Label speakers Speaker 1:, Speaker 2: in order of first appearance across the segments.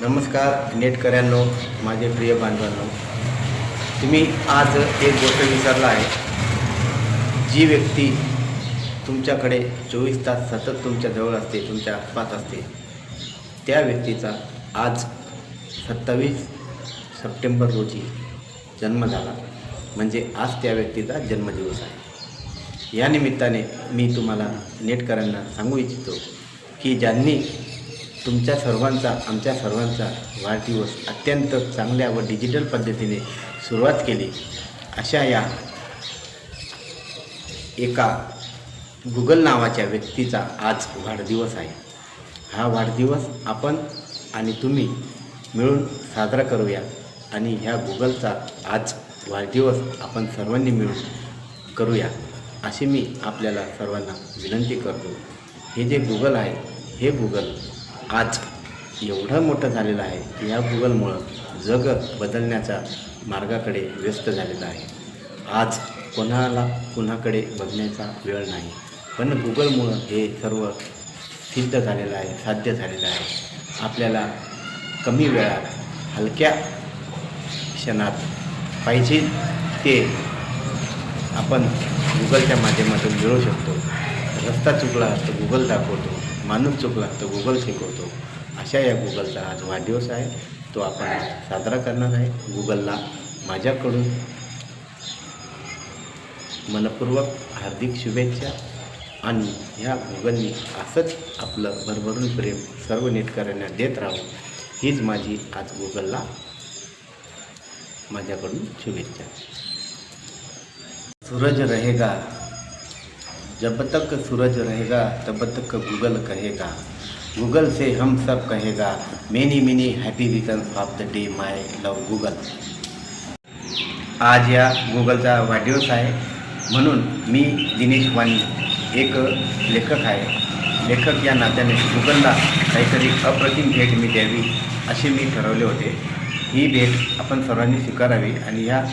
Speaker 1: नमस्कार नेटकऱ्यांनो, माझे प्रिय बांधवांनो. तुम्ही आज एक गोष्ट विसरला आहे. जी व्यक्ती तुमच्याकडे 24 तास सतत तुमच्या जवळ असते, तुमच्या आसपास असते, त्या व्यक्तीचा आज 27 सप्टेंबर रोजी जन्म झाला. म्हणजे आज त्या व्यक्तीचा जन्मदिवस आहे. या निमित्ताने मी तुम्हाला नेटकऱ्यांना सांगू इच्छितो की ज्यांनी तुमच्या सर्वांचा, आमच्या सर्वांचा वाढदिवस अत्यंत चांगल्या व डिजिटल पद्धतीने सुरुवात केली, अशा या एका गुगल नावाच्या व्यक्तीचा आज वाढदिवस आहे. हा वाढदिवस आपण आणि तुम्ही मिळून साजरा करूया आणि ह्या गुगलचा आज वाढदिवस आपण सर्वांनी मिळून करूया, अशी मी आपल्याला सर्वांना विनंती करतो. हे जे गुगल आहे, हे गुगल आज एवढं मोठं झालेलं आहे की या गुगलमुळं जग बदलण्याच्या मार्गाकडे व्यस्त झालेलं आहे. आज कोणाला कुणाकडे बघण्याचा वेळ नाही, पण गुगलमुळं हे सर्व सिद्ध झालेलं आहे, साध्य झालेलं आहे. आपल्याला कमी वेळात, हलक्या क्षणात पाहिजे ते आपण गुगलच्या माध्यमातून मिळवू शकतो. रस्ता चुकला तर गुगल दाखवतो, माणूस चुकला तर गुगल शिकवतो. अशा या गुगलचा आज वाढदिवस आहे, तो आपण साजरा करणार आहे. गुगलला माझ्याकडून मनपूर्वक हार्दिक शुभेच्छा. आणि ह्या गुगलनी असंच आपलं भरभरून प्रेम सर्व नेटकऱ्यांना देत राहू, हीच माझी आज गुगलला माझ्याकडून शुभेच्छा. सूरज रहेगा, जब तक सूरज रहेगा तब तक गूगल कहेगा, गूगल से हम सब कहेगा, many many happy returns of the day my love Google. आज या गुगलचा वाढदिवस आहे, म्हणून मी दिनेश वाणी एक लेखक आहे. लेखक या नात्याने गुगलला काहीतरी अप्रतिम भेट मी द्यावी असे मी ठरवले होते. ही भेट आपण सर्वांनी स्वीकारावी आणि ह्या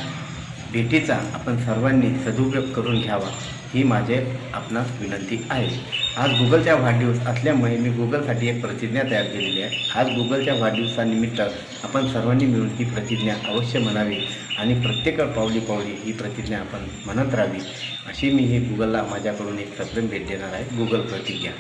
Speaker 1: भेटीचा आपण सर्वांनी सदुपयोग करून घ्यावा, ही माझे आपणास विनंती आहे. आज गुगलचा वाढदिवस असल्यामुळे मी गुगलसाठी एक प्रतिज्ञा तयार केलेली आहे. आज गुगलच्या वाढदिवसानिमित्त आपण सर्वांनी मिळून ही प्रतिज्ञा अवश्य म्हणावी आणि प्रत्येक पावली पावली ही प्रतिज्ञा आपण म्हणत राहावी, अशी मी ही गुगलला माझ्याकडून एक सप्रेम भेट देणार आहे. गुगल प्रतिज्ञा.